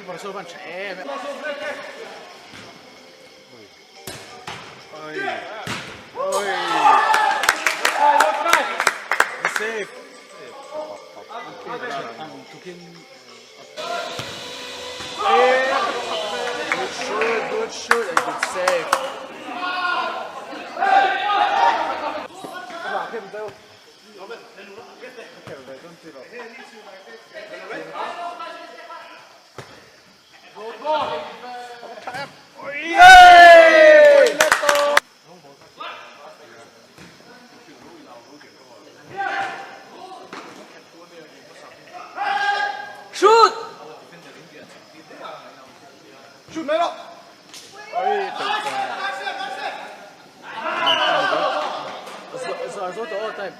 Buona solo pancia. Oi. Oi. Safe. Good shoot and good save. Shoot! Shoot, Melo! It's all time.